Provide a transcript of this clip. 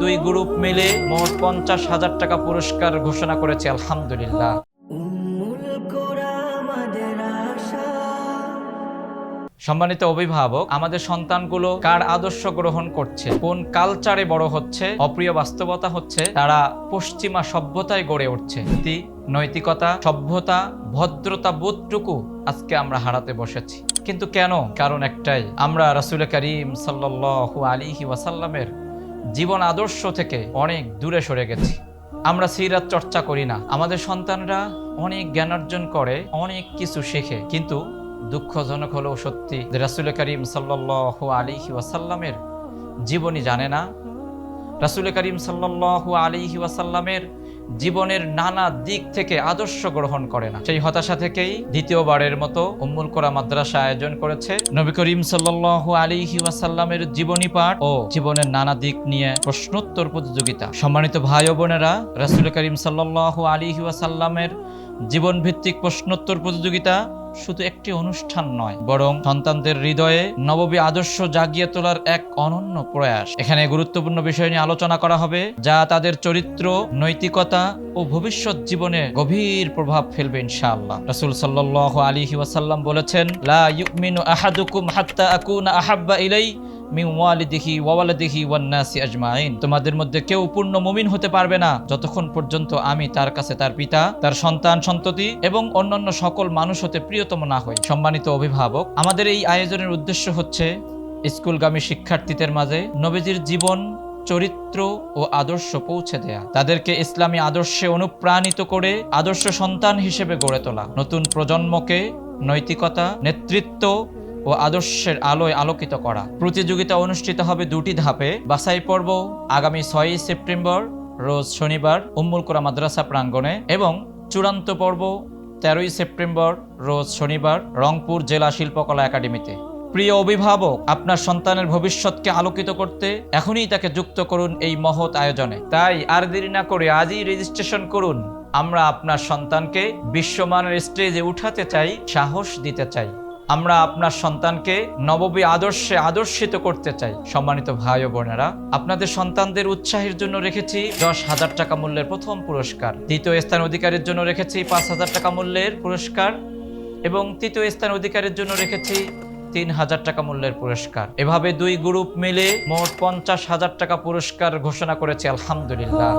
দুই গ্রুপ মিলে মোট 50,000 টাকা পুরস্কার ঘোষণা করেছে। আলহামদুলিল্লাহ। সম্মানিত অভিভাবক, আমাদের সন্তানগুলো কার আদর্শ গ্রহণ করছে, কোন কালচারে বড় হচ্ছে, অপ্রিয় বাস্তবতা হচ্ছে তারা পশ্চিমা সভ্যতায় গড়ে উঠছে। নীতি, নৈতিকতা, সভ্যতা, ভদ্রতা বোধটুকু আজকে আমরা হারাতে বসেছি। কিন্তু কেন? কারণ একটাই, আমরা রাসূল করিম সাল্লাল্লাহু আলাইহি ওয়াসাল্লামের জীবন আদর্শ থেকে অনেক দূরে সরে গেছি। আমরা সিরাত চর্চা করি না। আমাদের সন্তানরা অনেক জ্ঞান অর্জন করে, অনেক কিছু শেখে, কিন্তু দুঃখজনক হলেও সত্যি যে রাসূল করিম সাল্লাল্লাহু আলাইহি ওয়াসাল্লামের জীবনী জানে না। রাসূল করিম সাল্লাল্লাহু আলাইহি ওয়াসাল্লামের জীবনের নানা দিক থেকে আদর্শ গ্রহণ করে না। সেই হতাশা থেকেই দ্বিতীয়বারের মতো উম্মুল কোরা মাদ্রাসা আয়োজন করেছে নবী করিম সাল্লাল্লাহু আলাইহি ওয়াসাল্লামের জীবনী পাঠ ও জীবনের নানা দিক নিয়ে প্রশ্নোত্তর প্রতিযোগিতা। সম্মানিত ভাই ও বোনেরা, রাসূল করিম সাল্লাল্লাহু আলাইহি ওয়াসাল্লামের জীবন ভিত্তিক প্রশ্নোত্তর প্রতিযোগিতা শুধু একটি অনুষ্ঠান নয়, বরং সন্তানদের হৃদয়ে নববী আদর্শ জাগিয়ে তোলার এক অনন্য প্রয়াস। এখানে গুরুত্বপূর্ণ বিষয় নিয়ে আলোচনা করা হবে, যা তাদের চরিত্র, নৈতিকতা ও ভবিষ্যৎ জীবনে গভীর প্রভাব ফেলবে ইনশাআল্লাহ। রাসূল সাল্লাল্লাহু আলাইহি ওয়াসাল্লাম বলেছেন, লা ইউমিনু আহাদুকুম হাত্তা আকুনা আহাব্বা ইলাইহি মিন ওয়ালিদিহি ওয়া ওয়ালাদিহি ওয়ান নাসি আজমাইন। তোমাদের মধ্যে কেউ পূর্ণ মুমিন হতে পারবে না যতক্ষণ পর্যন্ত আমি তার কাছে তার পিতা, তার সন্তান সন্ততি এবং অন্যান্য সকল মানুষ হতে প্রিয়তম না হই। সম্মানিত অভিভাবক, আমাদের এই আয়োজনের উদ্দেশ্য হচ্ছে স্কুলগামী শিক্ষার্থীদের মাঝে নবীজির জীবন, চরিত্র ও আদর্শ পৌঁছে দেয়া, তাদেরকে ইসলামী আদর্শে অনুপ্রাণিত করে আদর্শ সন্তান হিসেবে গড়ে তোলা, নতুন প্রজন্মকে নৈতিকতা, নেতৃত্ব ও আদর্শের আলোয় আলোকিত করা। প্রতিযোগিতা অনুষ্ঠিত হবে দুটি ধাপে। বাছাই পর্ব আগামী 6 সেপ্টেম্বর রোজ শনিবার উম্মুল কোরা মাদ্রাসা প্রাঙ্গণে এবং চূড়ান্ত পর্ব 13 সেপ্টেম্বর রোজ শনিবার রংপুর জেলা শিল্পকলা একাডেমিতে। প্রিয় অভিভাবক, আপনার সন্তানের ভবিষ্যৎকে আলোকিত করতে এখনই তাকে যুক্ত করুন এই মহৎ আয়োজনে। তাই আর দেরি না করে আজই রেজিস্ট্রেশন করুন। আমরা আপনার সন্তানকে বিশ্বমানের স্টেজে উঠাতে চাই, সাহস দিতে চাই। আমরা আপনার সন্তানকে নববী আদর্শে আদর্শিত করতে চাই। সম্মানিত ভাই ও বোনেরা, আপনাদের সন্তানদের উৎসাহের জন্য রেখেছি 10,000 টাকা মূল্যের প্রথম পুরস্কার, দ্বিতীয় স্থান অধিকারের জন্য রেখেছি 5,000 টাকা মূল্যের পুরস্কার এবং তৃতীয় স্থান অধিকারের জন্য রেখেছি 3,000 টাকা মূল্যের পুরস্কার। এভাবে দুই গ্রুপ মিলে মোট 50,000 টাকা পুরস্কার ঘোষণা করেছে। আলহামদুলিল্লাহ।